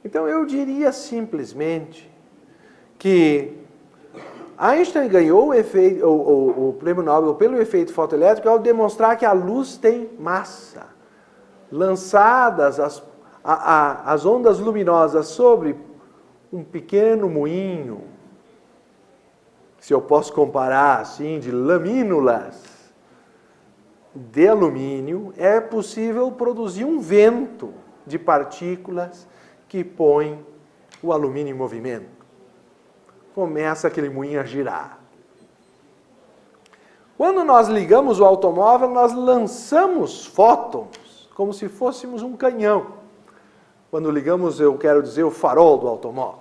Então eu diria simplesmente que Einstein ganhou o prêmio Nobel pelo efeito fotoelétrico ao demonstrar que a luz tem massa. Lançadas as ondas luminosas sobre um pequeno moinho, se eu posso comparar assim, de lamínulas de alumínio, é possível produzir um vento de partículas que põe o alumínio em movimento. Começa aquele moinho a girar. Quando nós ligamos o automóvel, nós lançamos fótons, como se fôssemos um canhão. Quando ligamos, eu quero dizer, o farol do automóvel.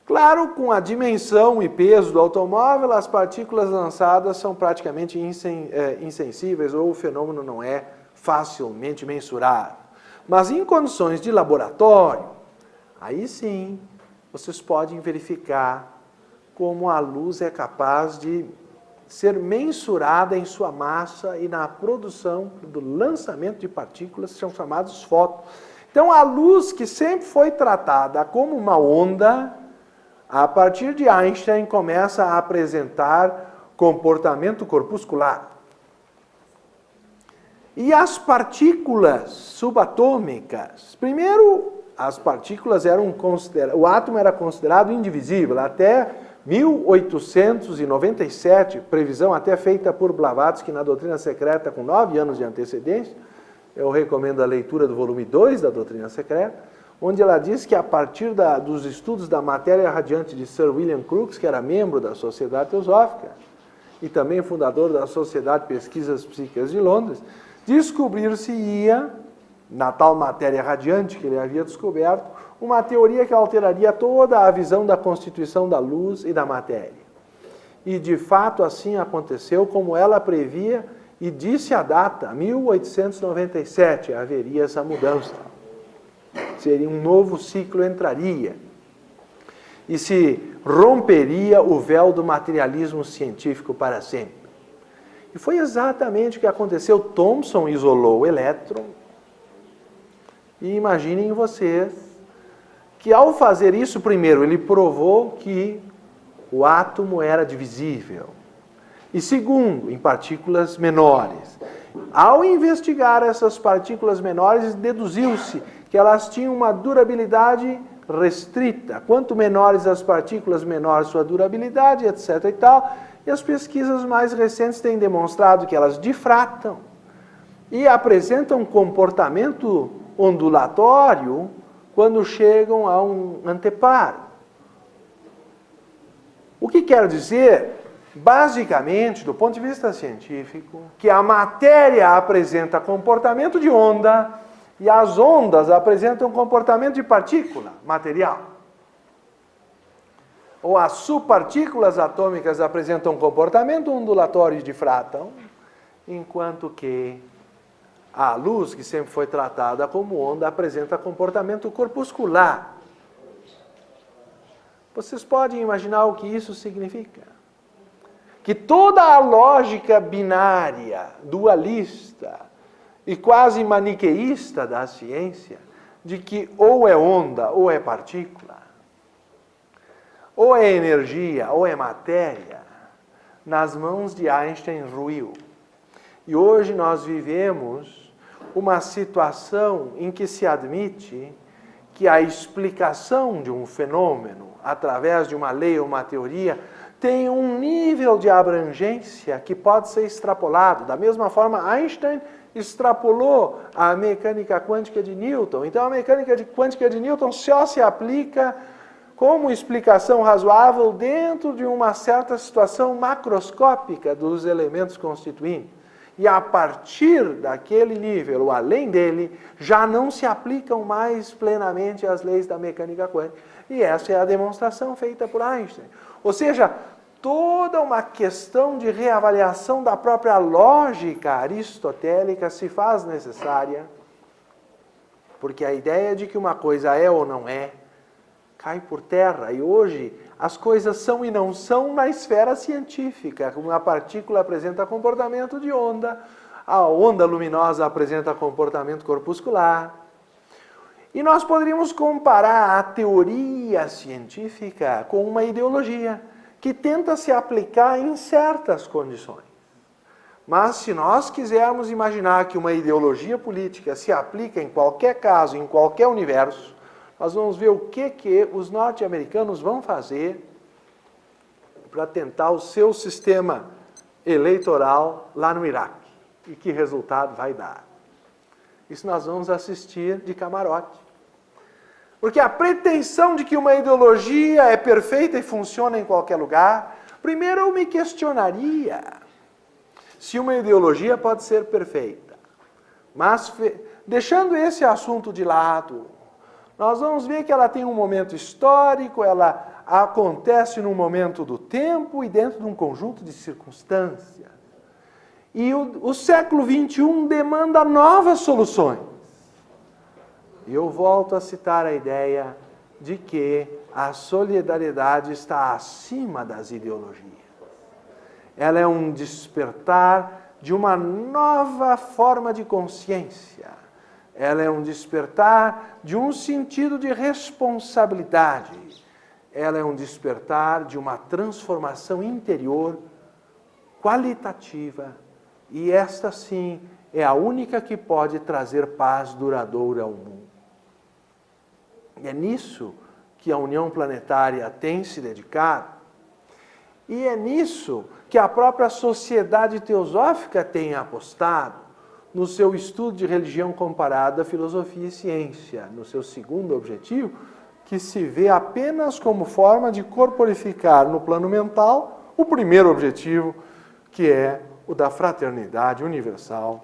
Claro, com a dimensão e peso do automóvel, as partículas lançadas são praticamente insensíveis, ou o fenômeno não é facilmente mensurável. Mas em condições de laboratório, aí sim, vocês podem verificar como a luz é capaz de ser mensurada em sua massa e na produção do lançamento de partículas, que são chamados fótons. Então, a luz que sempre foi tratada como uma onda, a partir de Einstein começa a apresentar comportamento corpuscular. E as partículas subatômicas, primeiro, as partículas o átomo era considerado indivisível até 1897, previsão até feita por Blavatsky na Doutrina Secreta com 9 anos de antecedência. Eu recomendo a leitura do volume 2 da Doutrina Secreta, onde ela diz que a partir dos estudos da matéria radiante de Sir William Crookes, que era membro da Sociedade Teosófica e também fundador da Sociedade de Pesquisas Psíquicas de Londres, descobrir-se-ia, na tal matéria radiante que ele havia descoberto, uma teoria que alteraria toda a visão da constituição da luz e da matéria. E de fato assim aconteceu, como ela previa, e disse a data, 1897, haveria essa mudança. Seria um novo ciclo entraria. E se romperia o véu do materialismo científico para sempre. E foi exatamente o que aconteceu. Thomson isolou o elétron. E imaginem vocês que ao fazer isso, primeiro, ele provou que o átomo era divisível. E segundo, em partículas menores. Ao investigar essas partículas menores, deduziu-se que elas tinham uma durabilidade restrita. Quanto menores as partículas, menor sua durabilidade, etc. e tal. E as pesquisas mais recentes têm demonstrado que elas difratam e apresentam um comportamento ondulatório quando chegam a um anteparo. O que quero dizer, basicamente, do ponto de vista científico, que a matéria apresenta comportamento de onda e as ondas apresentam comportamento de partícula material. Ou as subpartículas atômicas apresentam comportamento ondulatório e difratam, enquanto que a luz, que sempre foi tratada como onda, apresenta comportamento corpuscular. Vocês podem imaginar o que isso significa? Que toda a lógica binária, dualista e quase maniqueísta da ciência, de que ou é onda ou é partícula, ou é energia ou é matéria, nas mãos de Einstein ruiu. E hoje nós vivemos uma situação em que se admite que a explicação de um fenômeno, através de uma lei ou uma teoria, tem um nível de abrangência que pode ser extrapolado. Da mesma forma, Einstein extrapolou a mecânica quântica de Newton. Então, a mecânica quântica de Newton só se aplica como explicação razoável dentro de uma certa situação macroscópica dos elementos constituintes. E a partir daquele nível, ou além dele, já não se aplicam mais plenamente as leis da mecânica quântica. E essa é a demonstração feita por Einstein. Ou seja, toda uma questão de reavaliação da própria lógica aristotélica se faz necessária, porque a ideia de que uma coisa é ou não é, cai por terra. E hoje as coisas são e não são na esfera científica. Uma partícula apresenta comportamento de onda, a onda luminosa apresenta comportamento corpuscular. E nós poderíamos comparar a teoria científica com uma ideologia que tenta se aplicar em certas condições. Mas se nós quisermos imaginar que uma ideologia política se aplica em qualquer caso, em qualquer universo, nós vamos ver o que os norte-americanos vão fazer para tentar o seu sistema eleitoral lá no Iraque. E que resultado vai dar. Isso nós vamos assistir de camarote. Porque a pretensão de que uma ideologia é perfeita e funciona em qualquer lugar, primeiro eu me questionaria se uma ideologia pode ser perfeita. Mas, deixando esse assunto de lado, nós vamos ver que ela tem um momento histórico, ela acontece num momento do tempo e dentro de um conjunto de circunstâncias. E o século XXI demanda novas soluções. E eu volto a citar a ideia de que a solidariedade está acima das ideologias. Ela é um despertar de uma nova forma de consciência. Ela é um despertar de um sentido de responsabilidade. Ela é um despertar de uma transformação interior qualitativa. E esta, sim, é a única que pode trazer paz duradoura ao mundo. E é nisso que a União Planetária tem se dedicado. E é nisso que a própria Sociedade Teosófica tem apostado no seu estudo de religião comparada, filosofia e ciência, no seu segundo objetivo, que se vê apenas como forma de corporificar no plano mental o primeiro objetivo, que é o da fraternidade universal,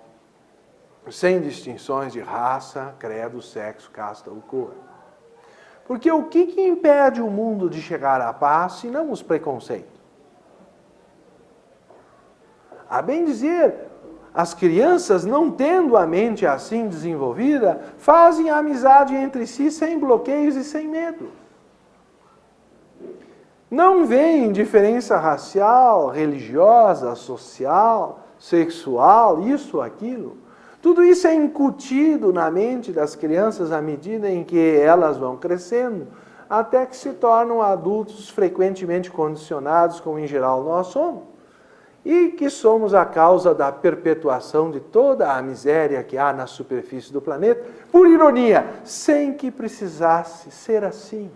sem distinções de raça, credo, sexo, casta ou cor. Porque o que impede o mundo de chegar à paz, se não os preconceitos? A bem dizer, as crianças, não tendo a mente assim desenvolvida, fazem a amizade entre si sem bloqueios e sem medo. Não veem diferença racial, religiosa, social, sexual, isso, aquilo. Tudo isso é incutido na mente das crianças à medida em que elas vão crescendo, até que se tornam adultos frequentemente condicionados, como em geral nós somos, e que somos a causa da perpetuação de toda a miséria que há na superfície do planeta, por ironia, sem que precisasse ser assim.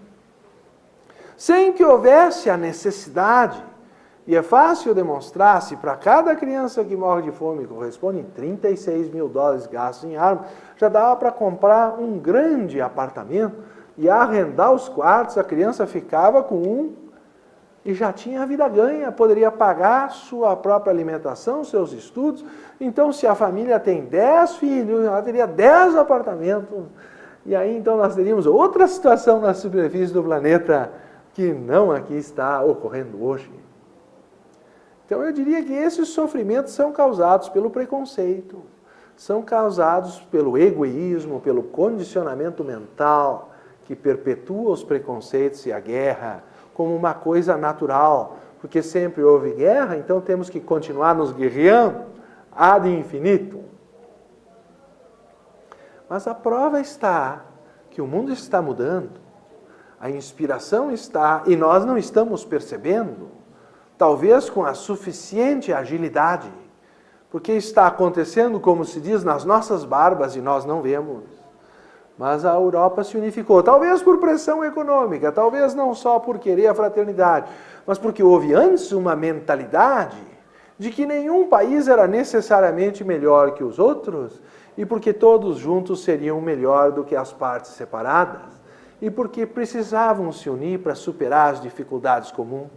Sem que houvesse a necessidade. E é fácil demonstrar, se para cada criança que morre de fome corresponde a $36 mil gastos em armas, já dava para comprar um grande apartamento e arrendar os quartos, a criança ficava com um e já tinha a vida ganha, poderia pagar sua própria alimentação, seus estudos. Então, se a família tem 10 filhos, ela teria 10 apartamentos. E aí, então, nós teríamos outra situação na superfície do planeta que não aqui está ocorrendo hoje. Então, eu diria que esses sofrimentos são causados pelo preconceito, são causados pelo egoísmo, pelo condicionamento mental que perpetua os preconceitos e a guerra como uma coisa natural, porque sempre houve guerra, então temos que continuar nos guerreando ad infinitum. Mas a prova está que o mundo está mudando, a inspiração está, e nós não estamos percebendo, talvez com a suficiente agilidade, porque está acontecendo, como se diz, nas nossas barbas e nós não vemos. Mas a Europa se unificou, talvez por pressão econômica, talvez não só por querer a fraternidade, mas porque houve antes uma mentalidade de que nenhum país era necessariamente melhor que os outros e porque todos juntos seriam melhor do que as partes separadas e porque precisavam se unir para superar as dificuldades comuns.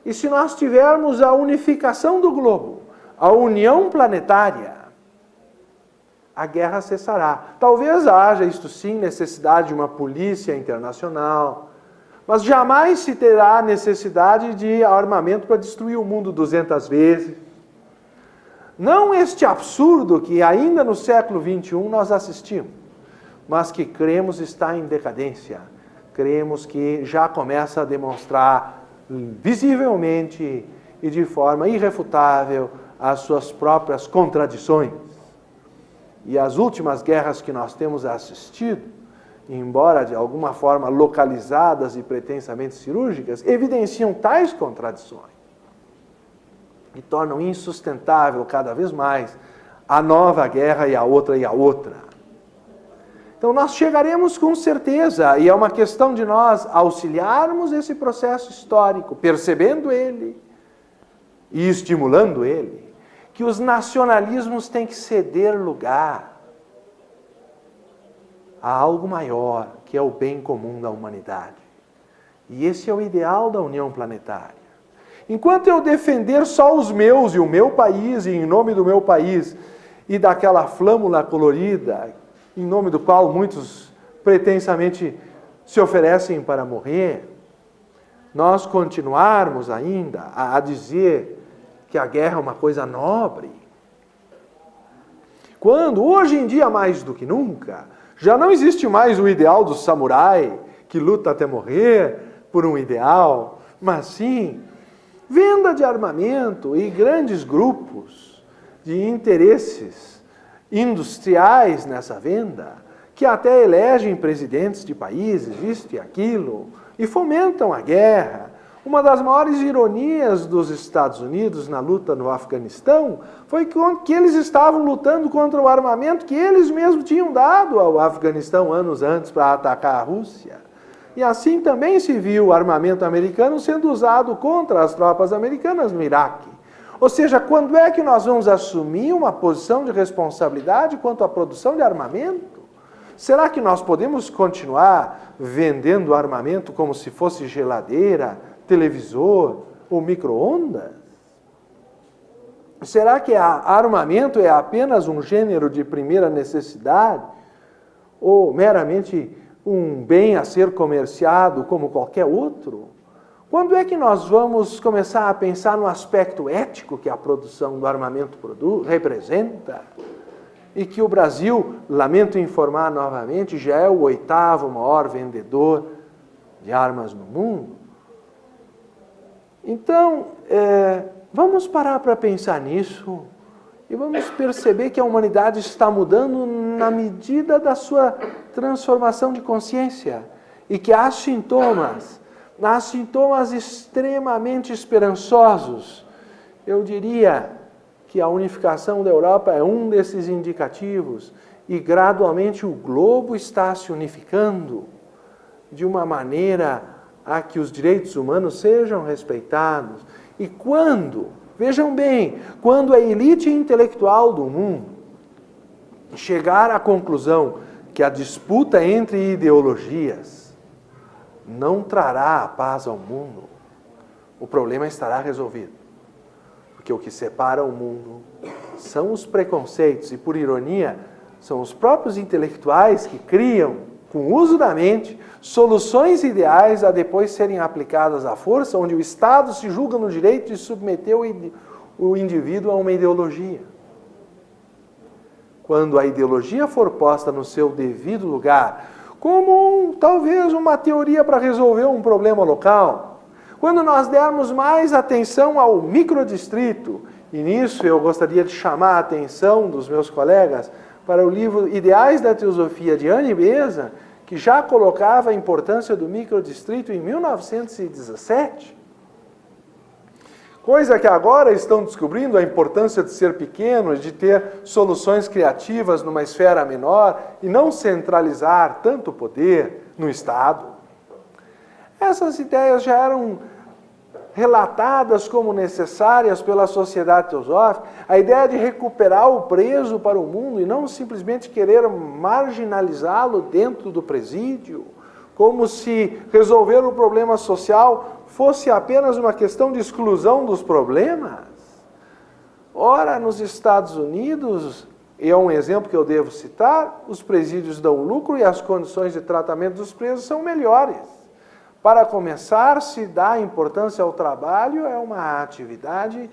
E se nós tivermos a unificação do globo, a união planetária, a guerra cessará. Talvez haja, isto sim, necessidade de uma polícia internacional, mas jamais se terá necessidade de armamento para destruir o mundo 200 vezes. Não este absurdo que ainda no século XXI nós assistimos, mas que cremos está em decadência. Cremos que já começa a demonstrar visivelmente e de forma irrefutável as suas próprias contradições. E as últimas guerras que nós temos assistido embora de alguma forma localizadas e pretensamente cirúrgicas, evidenciam tais contradições e tornam insustentável cada vez mais a nova guerra e a outra e a outra. Então nós chegaremos com certeza, e é uma questão de nós auxiliarmos esse processo histórico, percebendo ele e estimulando ele, que os nacionalismos têm que ceder lugar a algo maior, que é o bem comum da humanidade. E esse é o ideal da união planetária. Enquanto eu defender só os meus e o meu país, e em nome do meu país, e daquela flâmula colorida, em nome do qual muitos pretensamente se oferecem para morrer, nós continuarmos ainda a dizer que a guerra é uma coisa nobre, quando, hoje em dia mais do que nunca, já não existe mais o ideal do samurai que luta até morrer por um ideal, mas sim venda de armamento e grandes grupos de interesses industriais nessa venda, que até elegem presidentes de países, isto e aquilo, e fomentam a guerra. Uma das maiores ironias dos Estados Unidos na luta no Afeganistão foi que eles estavam lutando contra o armamento que eles mesmos tinham dado ao Afeganistão anos antes para atacar a Rússia. E assim também se viu o armamento americano sendo usado contra as tropas americanas no Iraque. Ou seja, quando é que nós vamos assumir uma posição de responsabilidade quanto à produção de armamento? Será que nós podemos continuar vendendo armamento como se fosse geladeira, televisor ou micro-ondas? Será que armamento é apenas um gênero de primeira necessidade? Ou meramente um bem a ser comerciado como qualquer outro? Quando é que nós vamos começar a pensar no aspecto ético que a produção do armamento representa? E que o Brasil, lamento informar novamente, já é o 8º maior vendedor de armas no mundo? Então, vamos parar para pensar nisso e vamos perceber que a humanidade está mudando na medida da sua transformação de consciência e que há sintomas extremamente esperançosos. Eu diria que a unificação da Europa é um desses indicativos e gradualmente o globo está se unificando de uma maneira a que os direitos humanos sejam respeitados. E quando, vejam bem, quando a elite intelectual do mundo chegar à conclusão que a disputa entre ideologias não trará a paz ao mundo, o problema estará resolvido. Porque o que separa o mundo são os preconceitos e, por ironia, são os próprios intelectuais que criam, com o uso da mente, soluções ideais a depois serem aplicadas à força, onde o Estado se julga no direito de submeter o indivíduo a uma ideologia. Quando a ideologia for posta no seu devido lugar, como talvez uma teoria para resolver um problema local, quando nós dermos mais atenção ao microdistrito, e nisso eu gostaria de chamar a atenção dos meus colegas para o livro Ideais da Teosofia de Annie Besant, que já colocava a importância do microdistrito em 1917, coisa que agora estão descobrindo a importância de ser pequeno, de ter soluções criativas numa esfera menor e não centralizar tanto poder no Estado. Essas ideias já eram relatadas como necessárias pela sociedade teosófica, a ideia de recuperar o preso para o mundo e não simplesmente querer marginalizá-lo dentro do presídio, como se resolver o problema social fosse apenas uma questão de exclusão dos problemas. Ora, nos Estados Unidos, e é um exemplo que eu devo citar, os presídios dão lucro e as condições de tratamento dos presos são melhores. Para começar, se dá importância ao trabalho, é uma atividade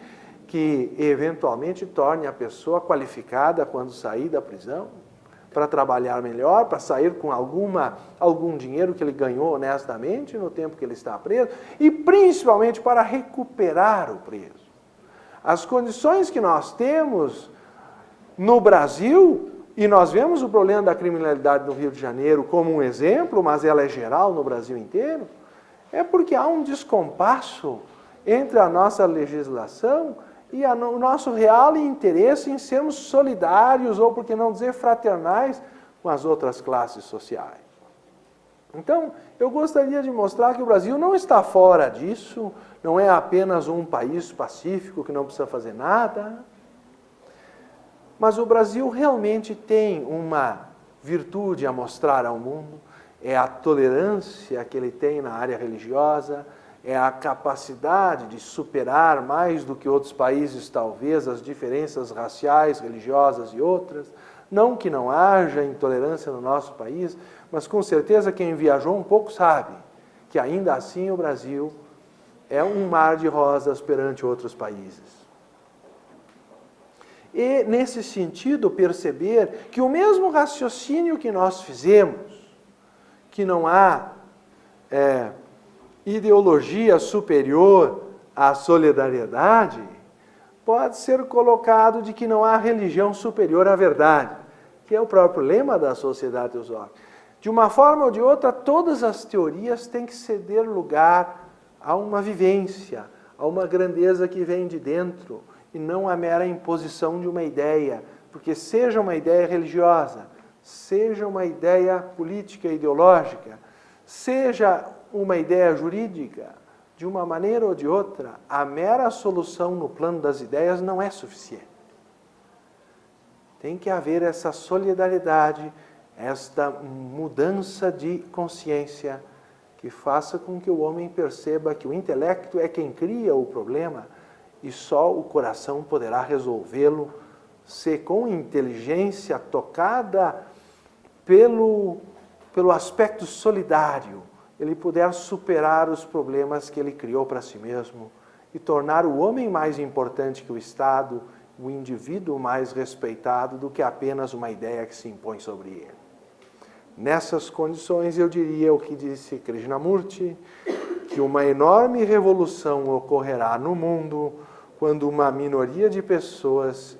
que eventualmente torne a pessoa qualificada quando sair da prisão, para trabalhar melhor, para sair com algum dinheiro que ele ganhou honestamente no tempo que ele está preso, e principalmente para recuperar o preso. As condições que nós temos no Brasil E nós vemos o problema da criminalidade no Rio de Janeiro como um exemplo, mas ela é geral no Brasil inteiro, é porque há um descompasso entre a nossa legislação e o nosso real interesse em sermos solidários, ou por que não dizer fraternais, com as outras classes sociais. Então, eu gostaria de mostrar que o Brasil não está fora disso, não é apenas um país pacífico que não precisa fazer nada, mas o Brasil realmente tem uma virtude a mostrar ao mundo, é a tolerância que ele tem na área religiosa, é a capacidade de superar mais do que outros países, talvez, as diferenças raciais, religiosas e outras. Não que não haja intolerância no nosso país, mas com certeza quem viajou um pouco sabe que ainda assim o Brasil é um mar de rosas perante outros países. E, nesse sentido, perceber que o mesmo raciocínio que nós fizemos, que não há ideologia superior à solidariedade, pode ser colocado de que não há religião superior à verdade, que é o próprio lema da Sociedade Teosófica. De uma forma ou de outra, todas as teorias têm que ceder lugar a uma vivência, a uma grandeza que vem de dentro, e não a mera imposição de uma ideia, porque seja uma ideia religiosa, seja uma ideia política, ideológica, seja uma ideia jurídica, de uma maneira ou de outra, a mera solução no plano das ideias não é suficiente. Tem que haver essa solidariedade, esta mudança de consciência que faça com que o homem perceba que o intelecto é quem cria o problema e só o coração poderá resolvê-lo se com inteligência tocada pelo aspecto solidário ele puder superar os problemas que ele criou para si mesmo e tornar o homem mais importante que o Estado, o indivíduo mais respeitado do que apenas uma ideia que se impõe sobre ele. Nessas condições, eu diria o que disse Krishnamurti, que uma enorme revolução ocorrerá no mundo quando uma minoria de pessoas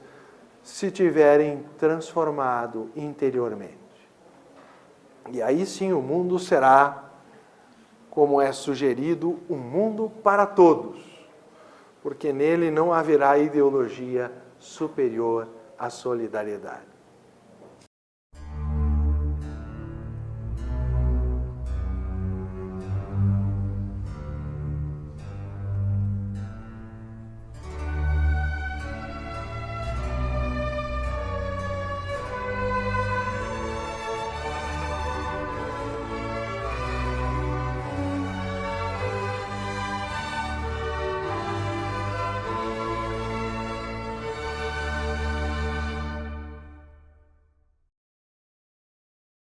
se tiverem transformado interiormente. E aí sim o mundo será, como é sugerido, um mundo para todos, porque nele não haverá ideologia superior à solidariedade.